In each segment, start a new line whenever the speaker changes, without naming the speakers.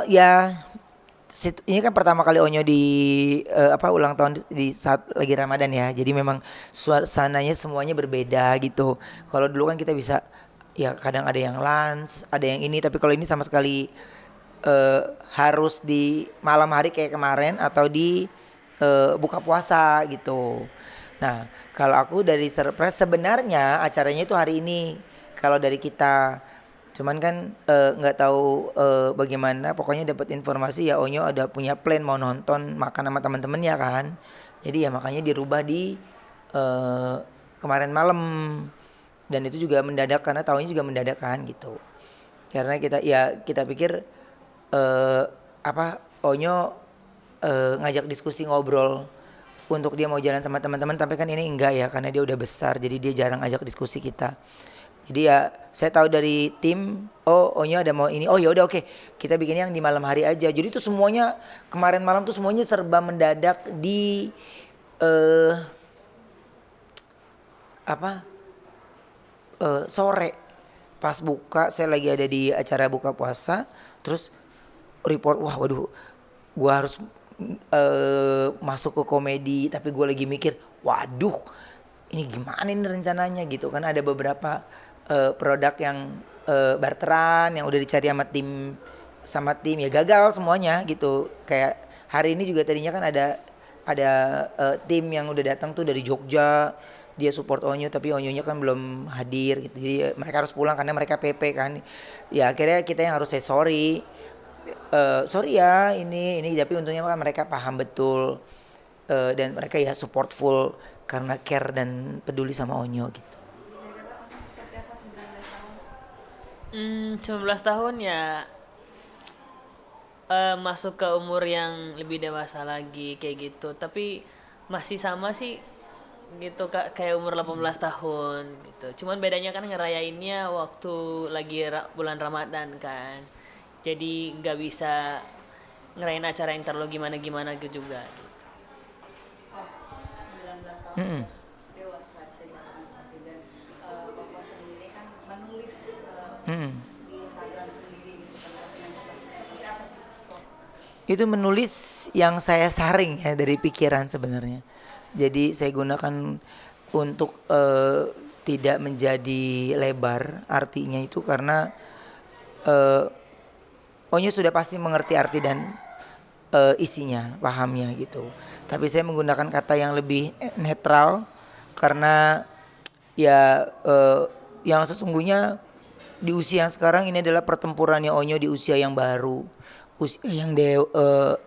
Ya ini kan pertama kali Onyo di ulang tahun di saat lagi Ramadan ya. Jadi memang suasananya semuanya berbeda gitu. Kalau dulu kan kita bisa ya kadang ada yang lunch, ada yang ini, tapi kalau ini sama sekali harus di malam hari kayak kemarin atau di buka puasa gitu. Nah, kalau aku dari surprise sebenarnya acaranya itu hari ini. Kalau dari kita cuman kan nggak tahu bagaimana pokoknya dapat informasi ya Onyo ada punya plan mau nonton makan sama teman-temannya kan. Jadi ya makanya dirubah di eh, kemarin malam dan itu juga mendadak karena tahunya juga mendadak kan gitu. Karena kita pikir eh Onyo ngajak diskusi ngobrol untuk dia mau jalan sama teman-teman tapi kan ini enggak ya karena dia udah besar jadi dia jarang ajak diskusi kita. Jadi ya saya tahu dari tim, oh Onyo ada mau ini, oh ya udah oke, kita bikin yang di malam hari aja. Jadi tuh semuanya kemarin malam tuh semuanya serba mendadak di eh apa sore pas buka saya lagi ada di acara buka puasa, terus report wah waduh gua harus masuk ke komedi tapi gue lagi mikir waduh ini gimana ini rencananya gitu kan ada beberapa produk yang barteran yang udah dicari sama tim ya gagal semuanya gitu kayak hari ini juga tadinya kan ada tim yang udah datang tuh dari Jogja dia support Onyo tapi Onyonya kan belum hadir gitu jadi mereka harus pulang karena mereka PP kan ya akhirnya kita yang harus say sorry sorry ya ini tapi untungnya kan mereka paham betul dan mereka ya support full karena care dan peduli sama Onyo gitu.
19 tahun ya, masuk ke umur yang lebih dewasa lagi kayak gitu. Tapi masih sama sih gitu Kak, kayak umur 18 tahun gitu. Cuman bedanya kan ngerayainnya waktu lagi bulan Ramadan kan. Jadi nggak bisa ngerayain acara yang terlalu gimana-gimana gitu juga.
Oh, 19 tahun
Mm-mm.
udah dewasa bisa dikatakan seperti dan Papa sendiri kan menulis
Mm-mm.
di Instagram sendiri gitu kan seperti apa sih kok?
Itu menulis yang saya saring ya dari pikiran sebenarnya. Jadi saya gunakan untuk tidak menjadi lebar artinya itu karena eh, Onyo sudah pasti mengerti arti dan isinya, pahamnya gitu. Tapi saya menggunakan kata yang lebih netral karena ya yang sesungguhnya di usia yang sekarang ini adalah pertempurannya Onyo di usia yang baru, usia yang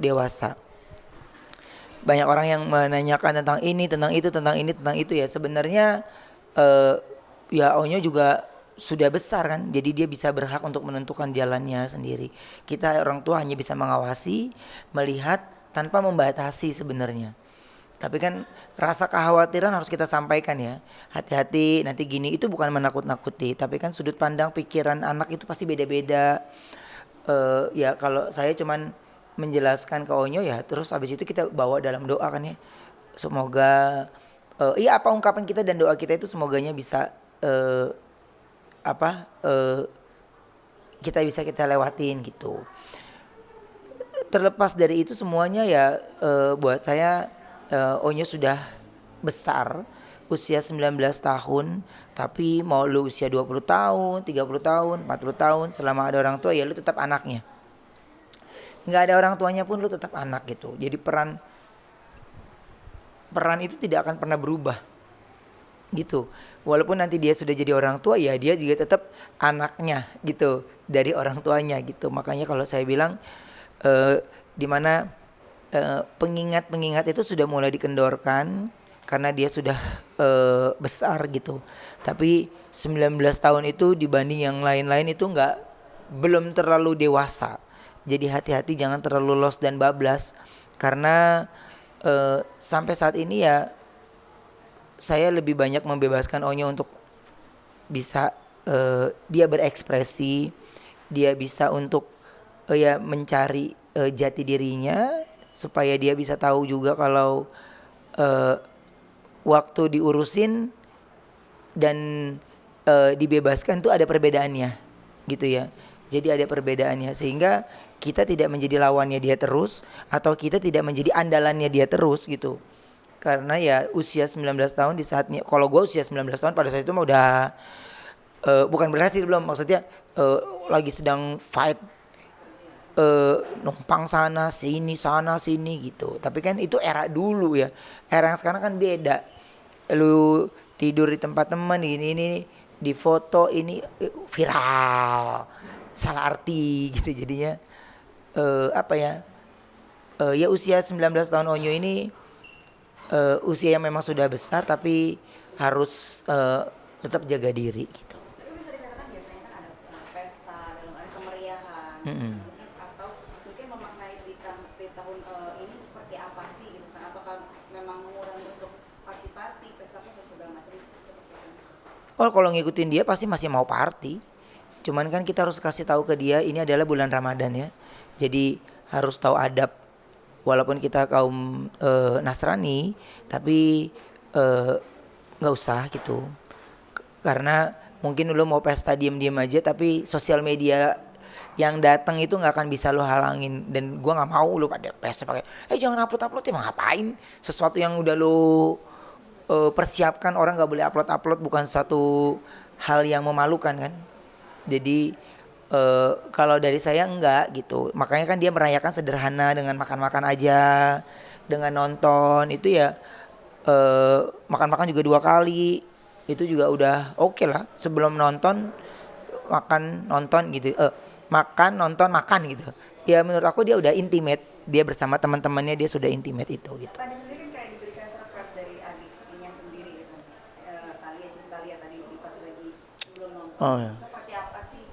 dewasa. Banyak orang yang menanyakan tentang ini, tentang itu, tentang ini, tentang itu ya. Sebenarnya eh, ya Onyo juga sudah besar kan, jadi dia bisa berhak untuk menentukan jalannya sendiri. Kita orang tua hanya bisa mengawasi, melihat tanpa membatasi sebenarnya. Tapi kan rasa kekhawatiran harus kita sampaikan ya. Hati-hati nanti gini itu bukan menakut-nakuti, tapi kan sudut pandang pikiran anak itu pasti beda-beda. Ya kalau saya cuman menjelaskan ke Onyo ya terus habis itu kita bawa dalam doa kan ya. Semoga iya apa ungkapan kita dan doa kita itu semoganya bisa eh, apa kita lewatin gitu. Terlepas dari itu semuanya ya buat saya Onyo sudah besar usia 19 tahun tapi mau lu usia 20 tahun, 30 tahun, 40 tahun selama ada orang tua ya lu tetap anaknya. Nggak ada orang tuanya pun lu tetap anak gitu. Jadi peran peran itu tidak akan pernah berubah gitu. Walaupun nanti dia sudah jadi orang tua ya dia juga tetap anaknya gitu dari orang tuanya gitu. Makanya kalau saya bilang di mana pengingat-pengingat itu sudah mulai dikendorkan karena dia sudah besar gitu. Tapi 19 tahun itu dibanding yang lain-lain itu nggak belum terlalu dewasa. Jadi hati-hati jangan terlalu los dan bablas karena sampai saat ini ya saya lebih banyak membebaskan Onyo untuk bisa dia berekspresi, dia bisa untuk ya mencari jati dirinya supaya dia bisa tahu juga kalau eh, waktu diurusin dan dibebaskan tuh ada perbedaannya gitu ya. Jadi ada perbedaannya sehingga kita tidak menjadi lawannya dia terus atau kita tidak menjadi andalannya dia terus gitu. Karena ya usia 19 tahun di saatnya, kalau gue usia 19 tahun pada saat itu mah udah bukan berhasil belum, maksudnya lagi sedang fight, numpang sana sini gitu. Tapi kan itu era dulu ya. Era yang sekarang kan beda. Lu tidur di tempat teman ini di foto ini viral. Salah arti gitu jadinya. Apa ya? Ya usia 19 tahun Onyo ini usia yang memang sudah besar tapi harus tetap jaga diri gitu.
Tapi bisa dikatakan biasanya kan ada pesta, dalam ada kemeriahan,
Mm-mm.
mungkin atau mungkin memaknai di tahun ini seperti apa sih gitu kan? Atau kan memang mengurangi untuk party-party, pesta-pesta segala macam seperti itu?
Oh kalau ngikutin dia pasti masih mau party. Cuman kan kita harus kasih tahu ke dia ini adalah bulan Ramadan ya. Jadi harus tahu adab. Walaupun kita kaum Nasrani, tapi nggak usah gitu. Karena mungkin lu mau pesta diem-diem aja, tapi sosial media yang datang itu nggak akan bisa lu halangin. Dan gua nggak mau lu pada pesta pakai, jangan upload emang ngapain? Sesuatu yang udah lu persiapkan orang nggak boleh upload, bukan suatu hal yang memalukan kan. Jadi kalau dari saya enggak gitu. Makanya kan dia merayakan sederhana dengan makan-makan aja, dengan nonton itu ya makan-makan juga 2 kali. Itu juga udah oke lah. Sebelum nonton makan nonton gitu. Makan nonton makan gitu. Ya menurut aku dia udah intimate. Dia bersama teman-temannya dia sudah intimate itu gitu.
Tadi sendiri kan kayak diberikan surprise dari adiknya sendiri gitu. Talia, Cis Talia tadi pas lagi sebelum nonton.
Oh, ya.
Seperti apa sih?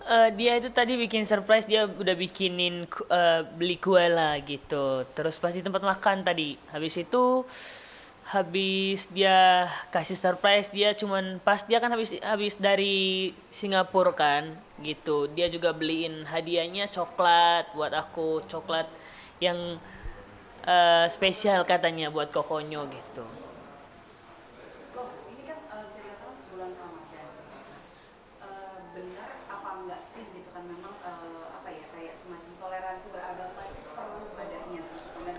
Dia itu tadi bikin surprise, dia udah bikinin beli kue lah gitu. Terus pas di tempat makan tadi. Habis dia kasih surprise, dia cuman pas dia kan habis dari Singapura kan gitu. Dia juga beliin hadiahnya coklat buat aku, coklat yang spesial katanya buat kokonyo gitu.
Loh, ini kan bisa dikatakan bulan Ramadan. Benar apa enggak sih gitu kan memang apa ya kayak semacam toleransi beragama itu perlu adanya gitu kan.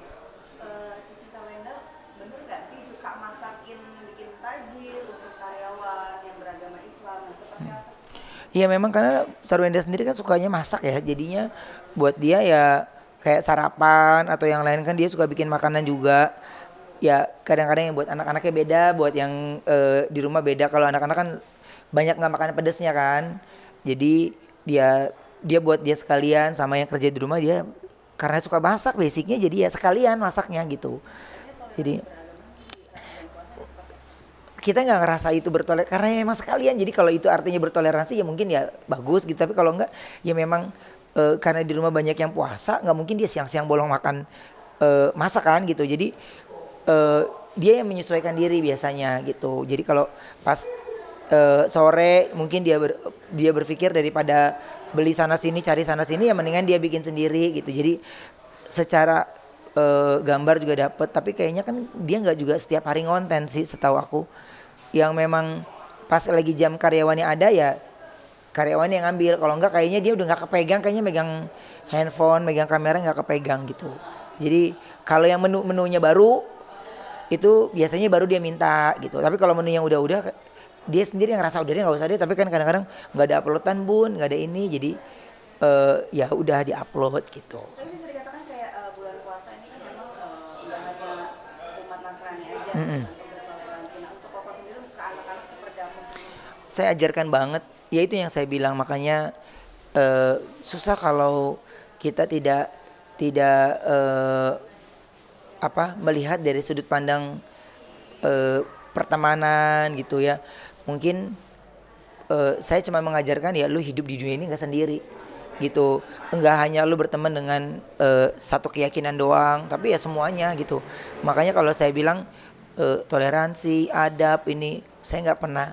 Cici Sawenda bener nggak sih suka masakin bikin tajil untuk karyawan yang beragama Islam? Nah, seperti apa sih?
Iya memang karena Sarwenda sendiri kan sukanya masak ya. Jadinya buat dia ya kayak sarapan atau yang lain kan dia suka bikin makanan juga. Ya kadang-kadang yang buat anak-anaknya beda, buat yang di rumah beda. Kalau anak-anak kan banyak nggak makan pedesnya kan. Jadi dia buat dia sekalian sama yang kerja di rumah dia karena suka masak basicnya jadi ya sekalian masaknya gitu. Jadi kita nggak ngerasa itu bertoleransi karena memang sekalian. Jadi kalau itu artinya bertoleransi ya mungkin ya bagus gitu. Tapi kalau enggak ya memang karena di rumah banyak yang puasa nggak mungkin dia siang-siang bolong makan masakan gitu. Jadi dia yang menyesuaikan diri biasanya gitu. Jadi kalau pas sore mungkin dia berpikir daripada beli sana sini cari sana sini ya mendingan dia bikin sendiri gitu. Jadi secara gambar juga dapet, tapi kayaknya kan dia nggak juga setiap hari ngonten sih setahu aku. Yang memang pas lagi jam karyawannya ada ya karyawan yang ngambil. Kalau enggak kayaknya dia udah nggak kepegang, kayaknya megang handphone, megang kamera nggak kepegang gitu. Jadi kalau yang menunya baru itu biasanya baru dia minta gitu. Tapi kalau menu yang udah dia sendiri yang ngerasa udah dia nggak usah deh. Tapi kan kadang-kadang nggak ada uploadan bun, nggak ada ini, jadi ya udah diupload gitu.
Tapi bisa dikatakan kayak bulan puasa ini kan memang nggak hanya umat Nasrani aja
Mm-mm.
untuk bertoleransi. Nah, untuk Koko sendiri ke anak-anak seperti apa sih?
Saya ajarkan banget, ya itu yang saya bilang makanya susah kalau kita tidak melihat dari sudut pandang pertemanan gitu ya. Mungkin saya cuma mengajarkan ya lu hidup di dunia ini nggak sendiri gitu, enggak hanya lu berteman dengan satu keyakinan doang, tapi ya semuanya gitu. Makanya kalau saya bilang toleransi, adab ini saya nggak pernah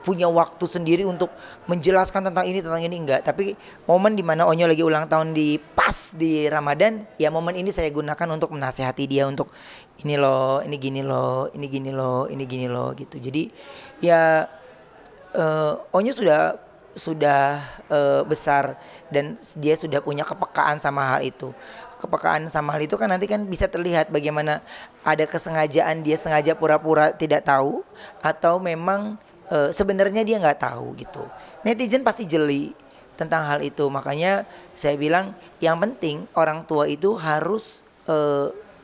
punya waktu sendiri untuk menjelaskan tentang ini enggak. Tapi momen dimana Onyo lagi ulang tahun pas di Ramadan, ya momen ini saya gunakan untuk menasehati dia untuk ini loh, ini gini loh, ini gini loh, ini gini loh gitu. Jadi ya Onyo sudah sudah besar dan dia sudah punya kepekaan sama hal itu. Kepekaan sama hal itu kan nanti kan bisa terlihat bagaimana ada kesengajaan dia sengaja pura-pura tidak tahu atau memang sebenarnya dia nggak tahu gitu. Netizen pasti jeli tentang hal itu. Makanya saya bilang yang penting orang tua itu harus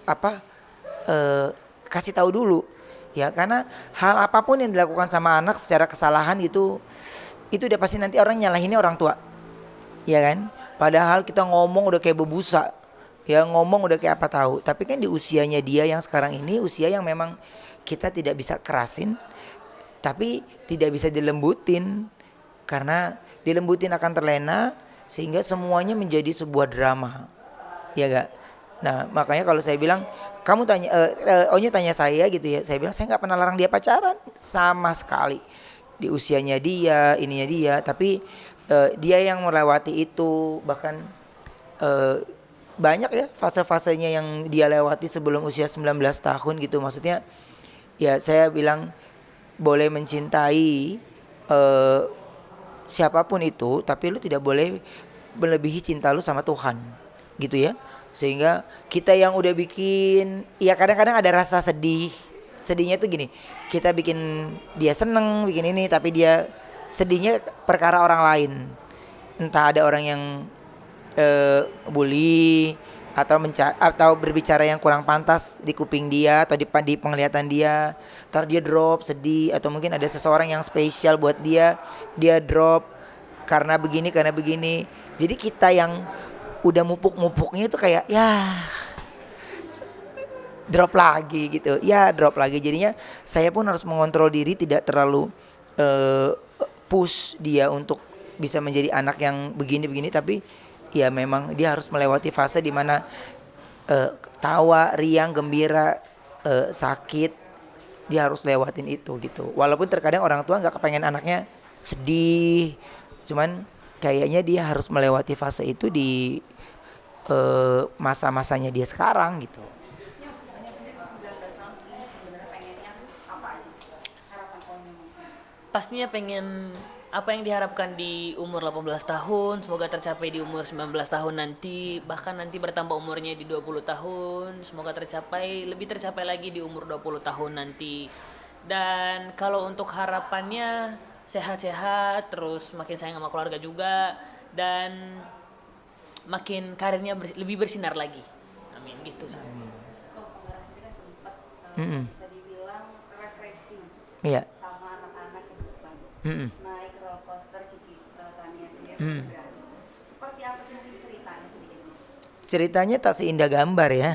apa kasih tahu dulu ya, karena hal apapun yang dilakukan sama anak secara kesalahan itu udah pasti nanti orang nyalahinnya orang tua ya kan, padahal kita ngomong udah kayak bebusa ya, ngomong udah kayak apa tahu, tapi kan di usianya dia yang sekarang ini usia yang memang kita tidak bisa kerasin tapi tidak bisa dilembutin, karena dilembutin akan terlena sehingga semuanya menjadi sebuah drama ya gak. Nah makanya kalau saya bilang kamu tanya Onya tanya saya gitu ya, saya bilang saya nggak pernah larang dia pacaran sama sekali di usianya dia ininya dia, tapi dia yang melewati itu, bahkan eh, banyak ya fase-fasenya yang dia lewati sebelum usia 19 tahun gitu, maksudnya ya saya bilang boleh mencintai eh, siapapun itu, tapi lu tidak boleh melebihi cinta lu sama Tuhan gitu ya. Sehingga kita yang udah bikin ya kadang-kadang ada rasa sedih. Sedihnya tuh gini, kita bikin dia seneng bikin ini tapi dia sedihnya perkara orang lain. Entah ada orang yang bully atau berbicara yang kurang pantas di kuping dia atau di penglihatan dia, ntar dia drop sedih, atau mungkin ada seseorang yang spesial buat dia drop karena begini, jadi kita yang udah mupuk-mupuknya itu kayak ya drop lagi gitu ya, drop lagi, jadinya saya pun harus mengontrol diri tidak terlalu eh, push dia untuk bisa menjadi anak yang begini-begini, tapi ya memang dia harus melewati fase di mana tawa, riang, gembira, sakit, dia harus lewatin itu gitu. Walaupun terkadang orang tua nggak kepengen anaknya sedih, cuman kayaknya dia harus melewati fase itu di masa-masanya dia sekarang gitu.
Yang hanya sendiri di 19 tahun ini sebenarnya pengennya apa aja sih? Harapan Onya mungkin.
Pastinya pengen apa yang diharapkan di umur 18 tahun semoga tercapai di umur 19 tahun nanti, bahkan nanti bertambah umurnya di 20 tahun semoga lebih tercapai lagi di umur 20 tahun nanti. Dan kalau untuk harapannya sehat-sehat, terus makin sayang sama keluarga juga, dan makin karirnya lebih bersinar lagi, amin gitu sih.
Kok Anggara sendiri kan sempat
Mm-mm.
bisa dibilang refreshing
Iya.
sama anak-anak ke depan.
Mm-mm.
Naik roller coaster Cici Tania sendiri
Mm.
berani. Seperti apa sih mungkin ceritanya sedikit?
Ceritanya tak seindah gambar ya.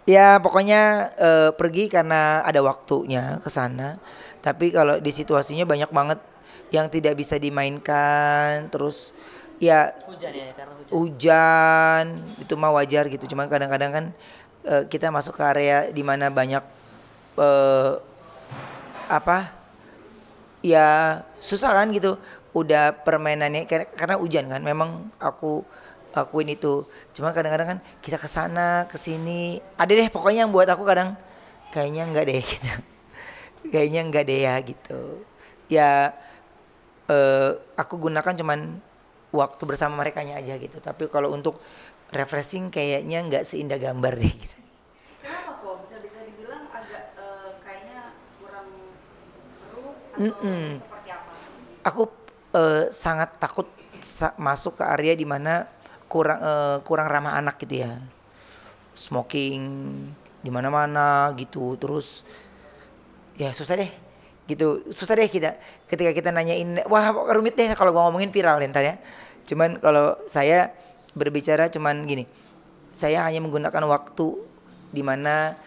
Ya pokoknya pergi karena ada waktunya ke sana. Tapi kalau di situasinya banyak banget yang tidak bisa dimainkan. Terus ya
Hujan ya, karena hujan.
hujan itu mah wajar gitu. Cuman kadang-kadang kan kita masuk ke area di mana banyak eh, apa ya susah kan gitu, udah permainannya karena hujan kan, memang aku akuin itu, cuma kadang-kadang kan kita ke sana ke sini ada deh pokoknya yang buat aku kadang kayaknya enggak deh gitu, kayaknya enggak deh ya gitu ya, aku gunakan cuman waktu bersama merekanya aja gitu, tapi kalau untuk refreshing kayaknya enggak seindah gambar deh gitu.
Kenapa kok bisa bisa dibilang agak kayaknya kurang seru atau
Mm-mm.
seperti apa?
Aku sangat takut masuk ke area di mana kurang ramah anak gitu ya, smoking di mana-mana gitu, terus ya susah deh gitu, susah deh kita ketika kita nanyain, wah rumit deh kalau gua ngomongin viral ya ntar ya. Cuman kalau saya berbicara cuman gini, saya hanya menggunakan waktu di mana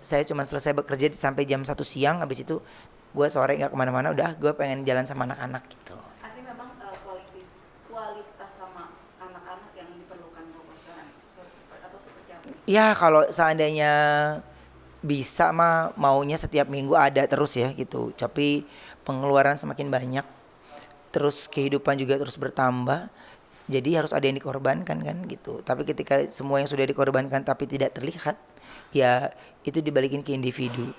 saya cuma selesai bekerja sampai jam 1 siang, habis itu gue sore nggak kemana-mana, udah gue pengen jalan sama anak-anak gitu.
Artinya memang kualitas sama anak-anak yang diperlukan Koko sekarang atau seperti apa?
Ya kalau seandainya bisa mah maunya setiap minggu ada terus ya gitu, tapi pengeluaran semakin banyak, terus kehidupan juga terus bertambah, jadi harus ada yang dikorbankan kan gitu. Tapi ketika semua yang sudah dikorbankan tapi tidak terlihat, ya itu dibalikin ke individu.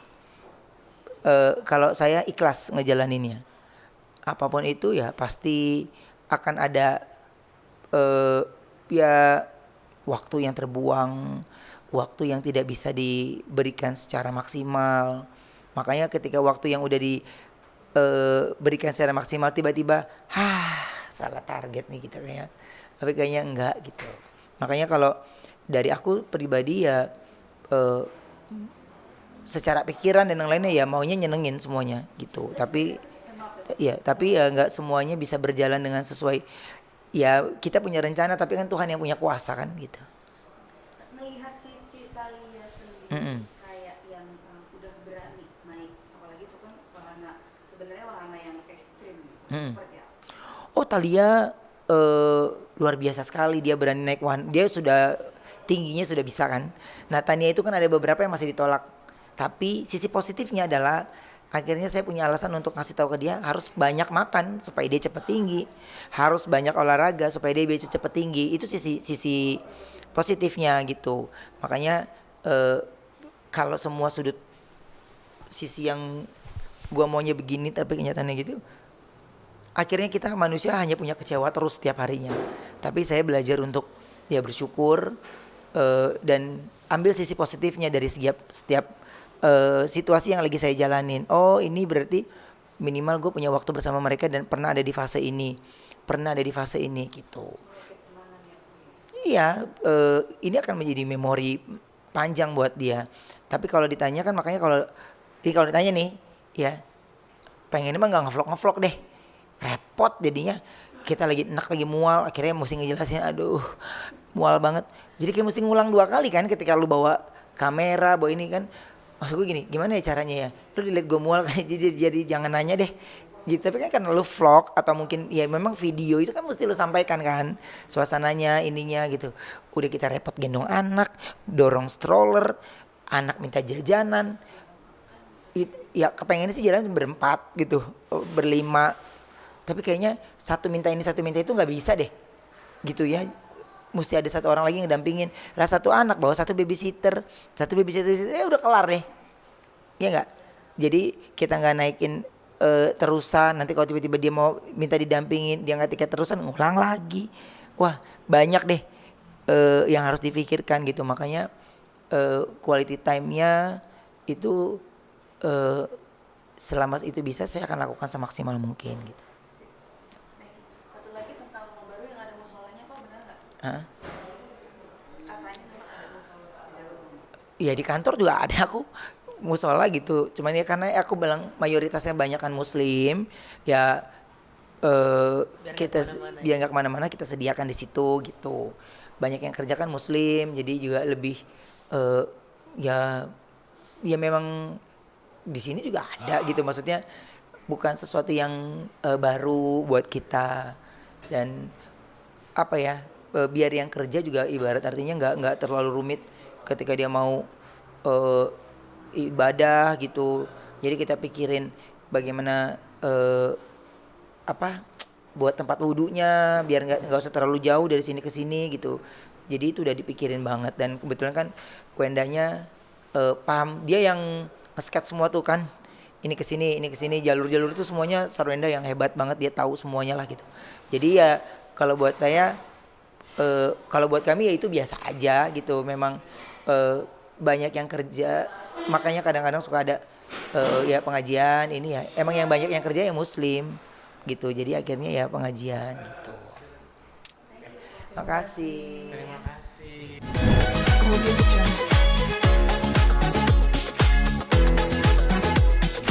Kalau saya ikhlas ngejalaninnya, apapun itu ya pasti akan ada eh, ya waktu yang terbuang, waktu yang tidak bisa diberikan secara maksimal. Makanya ketika waktu yang udah diberikan secara maksimal tiba-tiba, salah target nih kita kayaknya. Tapi kayaknya enggak gitu. Makanya kalau dari aku pribadi ya eh, secara pikiran dan yang lainnya ya maunya nyenengin semuanya gitu. Tapi ya nggak semuanya bisa berjalan dengan sesuai. Ya kita punya rencana tapi kan Tuhan yang punya kuasa kan gitu.
Melihat Cici Thalia sendiri
Mm-mm.
kayak yang udah berani naik, apalagi itu kan wahana, sebenarnya wahana yang ekstrim gitu.
Mm.
Seperti apa?
Oh Thalia luar biasa sekali dia berani naik wahana. Dia sudah tingginya sudah bisa kan. Nah Tania itu kan ada beberapa yang masih ditolak. Tapi sisi positifnya adalah akhirnya saya punya alasan untuk ngasih tahu ke dia harus banyak makan supaya dia cepat tinggi, harus banyak olahraga supaya dia bisa cepat tinggi. Itu sisi sisi positifnya gitu. Makanya kalau semua sudut sisi yang gua maunya begini tapi kenyataannya gitu, akhirnya kita manusia hanya punya kecewa terus setiap harinya. Tapi saya belajar untuk ya bersyukur dan ambil sisi positifnya dari setiap situasi yang lagi saya jalanin. Oh ini berarti minimal gue punya waktu bersama mereka dan pernah ada di fase ini, pernah ada di fase ini gitu. Iya, ini akan menjadi memori panjang buat dia. Tapi kalau ditanya kan makanya kalau ditanya nih, ya pengen emang nggak ngevlog deh, repot jadinya. Kita lagi enak lagi mual, akhirnya mesti ngejelasin, aduh mual banget. Jadi kayak mesti ngulang 2 kali kan ketika lu bawa kamera, bawa ini kan. Maksud gue gini, gimana ya caranya ya? Lu dilihat gue mual kan, jadi jangan nanya deh. Gitu, tapi kan lu vlog atau mungkin ya memang video itu kan mesti lu sampaikan kan suasananya ininya gitu. Udah kita repot gendong anak, dorong stroller, anak minta jajanan. Ya kepengennya sih jalan berempat gitu, berlima. Tapi kayaknya satu minta ini satu minta itu nggak bisa deh, gitu ya. Mesti ada satu orang lagi yang dampingin. Lah satu anak bawa satu babysitter, udah kelar deh. Ya nggak? Jadi kita nggak naikin terusan. Nanti kalau tiba-tiba dia mau minta didampingin, dia nggak tiket terusan, ngulang lagi. Wah banyak deh yang harus difikirkan gitu. Makanya quality time-nya itu selama itu bisa saya akan lakukan semaksimal mungkin gitu.
Satu lagi tentang rumah baru yang ada musolanya, Pak, benar nggak?
Hah?
Katanya memang ada musola di dalam rumah.
Iya di kantor juga ada aku musola gitu. Cuman ya karena aku bilang mayoritasnya banyak kan muslim, ya
Biar nggak
kita
kemana-mana
biar nggak kemana-mana kita sediakan di situ gitu. Banyak yang kerja kan muslim, jadi juga lebih eh, ya ya memang di sini juga ada gitu. Maksudnya bukan sesuatu yang baru buat kita dan apa ya biar yang kerja juga ibarat artinya nggak terlalu rumit ketika dia mau eh, ibadah gitu. Jadi kita pikirin bagaimana apa buat tempat wudhunya biar nggak usah terlalu jauh dari sini ke sini gitu. Jadi itu udah dipikirin banget dan kebetulan kan Wendanya paham dia yang nge-sketch semua tuh kan. Ini ke sini jalur-jalur itu semuanya Sarwenda yang hebat banget dia tahu semuanya lah gitu. Jadi ya kalau buat saya kalau buat kami ya itu biasa aja gitu. Memang banyak yang kerja, makanya kadang-kadang suka ada ya pengajian ini ya. Emang yang banyak yang kerja yang muslim gitu. Jadi akhirnya ya pengajian gitu. Makasih.
Terima kasih.
Audio Jungle.